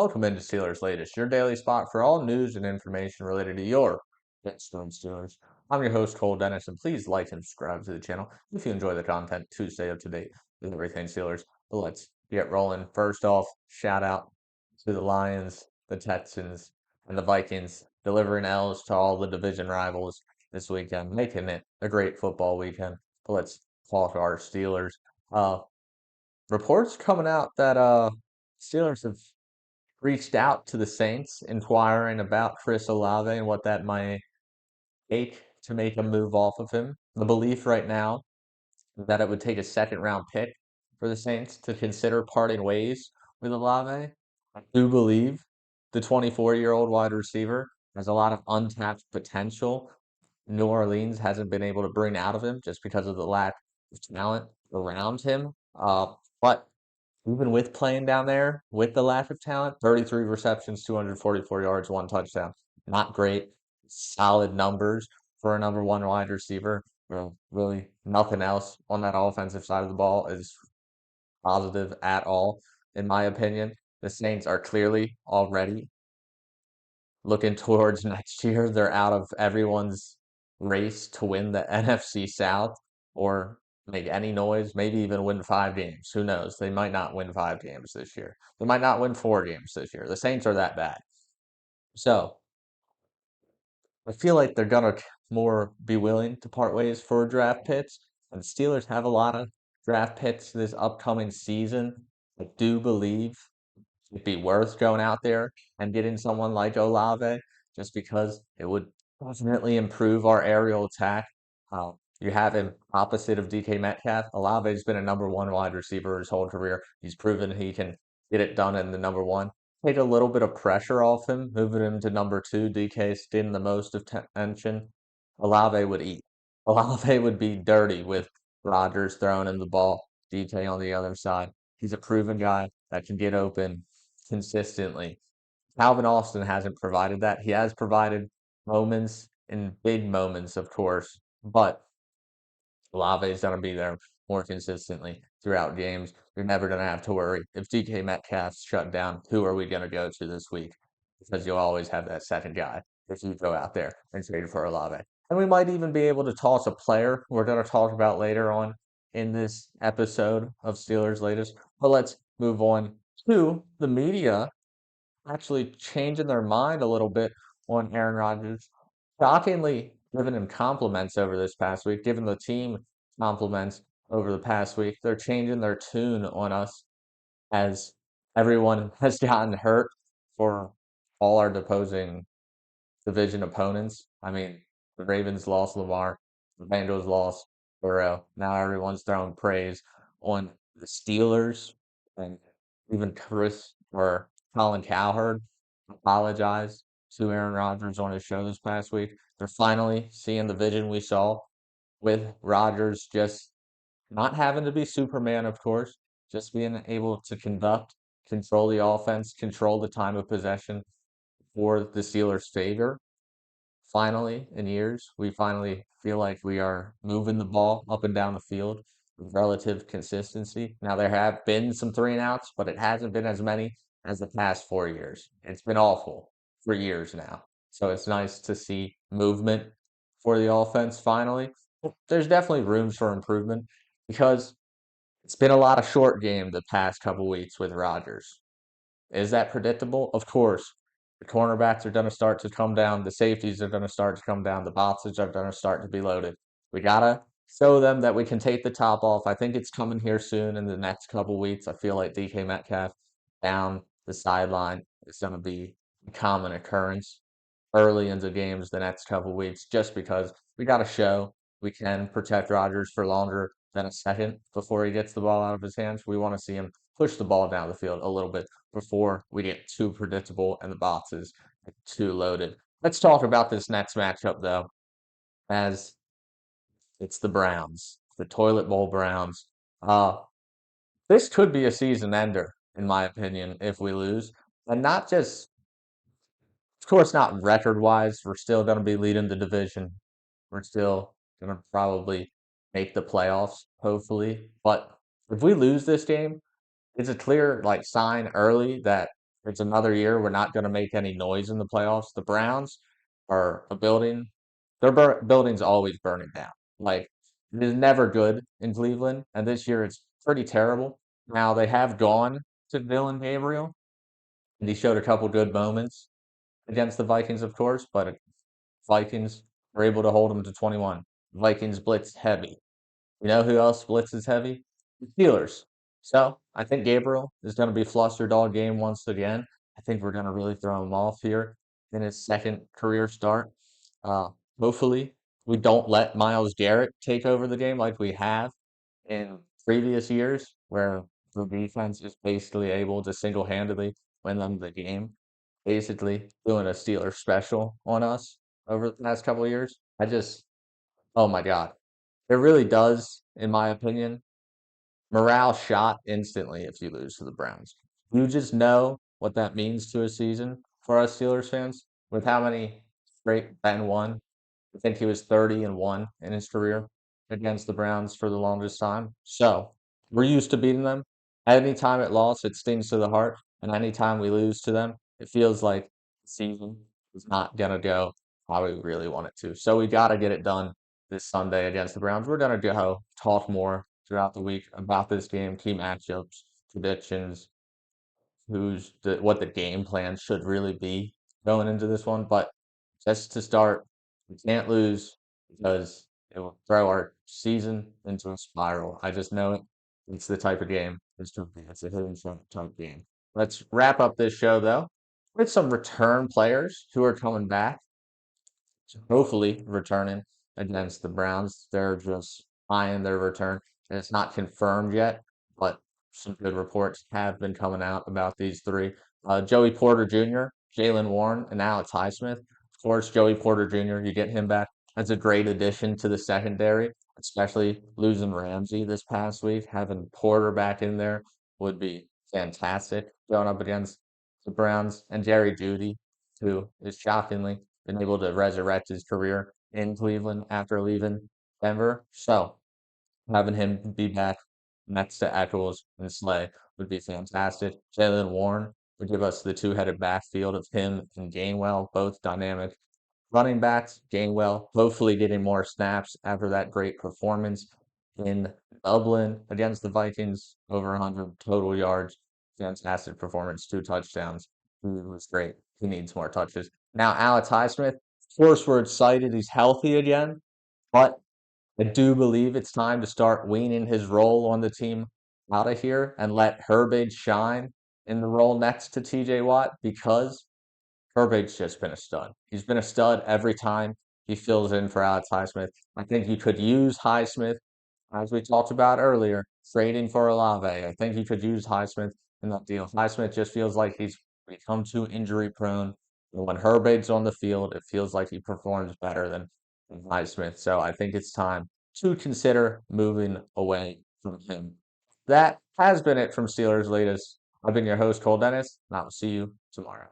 Welcome into Steelers Latest, your daily spot for all news and information related to your Pittsburgh Steelers. I'm your host, Cole Denis, and please like and subscribe to the channel if you enjoy the content to stay up to date with everything Steelers. But let's get rolling. First off, shout out to the Lions, the Texans, and the Vikings, delivering L's to all the division rivals this weekend, making it a great football weekend. But let's talk our Steelers. Uh, Reports coming out that Steelers have reached out to the Saints inquiring about Chris Olave and what that might take to make a move off of him. The belief right now is that it would take a second round pick for the Saints to consider parting ways with Olave. I do believe the 24-year-old wide receiver has a lot of untapped potential. New Orleans hasn't been able to bring out of him just because of the lack of talent around him. But even with playing down there, with the lack of talent, 33 receptions, 244 yards, one touchdown. Not great. Solid numbers for a number one wide receiver. Well, really, nothing else on that offensive side of the ball is positive at all, in my opinion. The Saints are clearly already looking towards next year. They're out of everyone's race to win the NFC South or make any noise, maybe even win 5 games. Who knows? They might not win 5 games this year. They might not win 4 games this year. The Saints are that bad. So I feel like they're gonna more be willing to part ways for draft picks. And the Steelers have a lot of draft picks this upcoming season. I do believe it'd be worth going out there and getting someone like Olave just because it would definitely improve our aerial attack. You have him opposite of DK Metcalf. Olave's been a number one wide receiver his whole career. He's proven he can get it done in the number one. Take a little bit of pressure off him, moving him to number two. DK's getting the most attention. Olave would eat. Olave would be dirty with Rodgers throwing him the ball, DK on the other side. He's a proven guy that can get open consistently. Calvin Austin hasn't provided that. He has provided moments and big moments, of course, but Olave is going to be there more consistently throughout games. You're never going to have to worry. If DK Metcalf's shut down, who are we going to go to this week? Because you'll always have that second guy if you go out there and trade for Olave. And we might even be able to toss a player we're going to talk about later on in this episode of Steelers Latest. But let's move on to the media actually changing their mind a little bit on Aaron Rodgers. Shockingly, giving him compliments over this past week, giving the team compliments over the past week. They're changing their tune on us as everyone has gotten hurt for all our opposing division opponents. I mean, the Ravens lost Lamar, the Bengals lost Burrow. Now everyone's throwing praise on the Steelers, and even Chris or Colin Cowherd apologized to Aaron Rodgers on his show this past week. They're finally seeing the vision we saw with Rodgers just not having to be Superman, of course, just being able to control the offense, control the time of possession for the Steelers' favor. Finally, in years, we finally feel like we are moving the ball up and down the field with relative consistency. Now, there have been some three and outs, but it hasn't been as many as the past 4 years. It's been awful for years now. So it's nice to see movement for the offense finally. There's definitely rooms for improvement because it's been a lot of short game the past couple weeks with Rodgers. Is that predictable? Of course. The cornerbacks are going to start to come down. The safeties are going to start to come down. The boxes are going to start to be loaded. We got to show them that we can take the top off. I think it's coming here soon in the next couple weeks. I feel like DK Metcalf down the sideline is going to be a common occurrence early into games the next couple weeks just because we got to show we can protect Rodgers for longer than a second before he gets the ball out of his hands. We want to see him push the ball down the field a little bit before we get too predictable and the boxes get too loaded. Let's talk about this next matchup, though, as it's the Browns, the Toilet Bowl Browns. Uh, this could be a season ender, in my opinion, if we lose. And not just, of course, not record wise. We're still going to be leading the division. We're still going to probably make the playoffs, hopefully. But if we lose this game, it's a clear like sign early that It's another year we're not going to make any noise in the playoffs. The Browns are a building. Their building's always burning down. Like it is never good in Cleveland, and this year it's pretty terrible. Now they have gone to Dylan Gabriel, and he showed a couple good moments against the Vikings, of course, but Vikings were able to hold them to 21. Vikings blitzed heavy. You know who else blitzes heavy? The Steelers. So I think Gabriel is going to be flustered all game once again. I think we're going to really throw him off here in his second career start. Uh, Hopefully, we don't let Miles Garrett take over the game like we have in previous years, where the defense is basically able to single-handedly win them the game, basically doing a Steeler special on us over the past couple of years. Oh my God, it really does, in my opinion, morale shot instantly if you lose to the Browns. You just know what that means to a season for us Steelers fans with how many straight Ben won. I think he was 30-1 in his career against the Browns for the longest time. So we're used to beating them. Anytime it lost, it stings to the heart. And anytime we lose to them, it feels like the season is not going to go how we really want it to. So we got to get it done this Sunday against the Browns. We're going to go talk more throughout the week about this game, key matchups, predictions, what the game plan should really be going into this one. But just to start, we can't lose because it will throw our season into a spiral. I just know it. It's the type of game. It's a hidden type game. Let's wrap up this show though with some return players who are coming back, hopefully returning against the Browns. They're just eyeing their return, and it's not confirmed yet, but some good reports have been coming out about these three. Joey Porter Jr., Jalen Warren, and Alex Highsmith. Of course, Joey Porter Jr., you get him back. That's a great addition to the secondary, especially losing Ramsey this past week. Having Porter back in there would be fantastic going up against the Browns. And Jerry Jeudy, who is shockingly been able to resurrect his career in Cleveland after leaving Denver. So having him be back next to Eccles and Slay would be fantastic. Jalen Warren would give us the two-headed backfield of him and Gainwell, both dynamic running backs. Gainwell hopefully getting more snaps after that great performance in Dublin against the Vikings, over 100 total yards. Fantastic performance, 2 touchdowns. He was great. He needs more touches. Now, Alex Highsmith, of course, we're excited he's healthy again, but I do believe it's time to start weaning his role on the team out of here and let Herbig shine in the role next to TJ Watt because Herbig's just been a stud. He's been a stud every time he fills in for Alex Highsmith. I think you could use Highsmith, as we talked about earlier, trading for Olave. I think you could use Highsmith in that deal. Highsmith just feels like he's become too injury prone. And when Herbig's on the field, it feels like he performs better than Highsmith. So I think it's time to consider moving away from him. That has been it from Steelers Latest. I've been your host, Cole Denis, and I will see you tomorrow.